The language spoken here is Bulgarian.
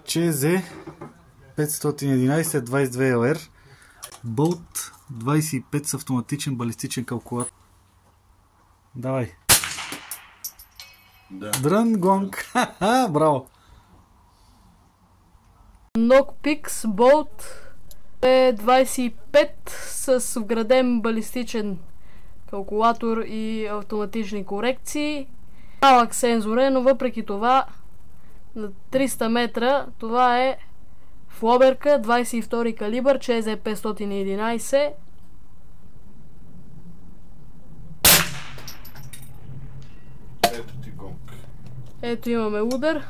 CZ 511 22LR Болт 25 с автоматичен балистичен калкулатор. Давай. Да. Дрън гонг. Браво. Knockpix Bolt P25 с вграден балистичен калкулатор и автоматични корекции. Малък сензор е, но въпреки това на 300 метра това е флоберка 22 калибър CZ 511. Ето ти гонг. Ето имаме удар.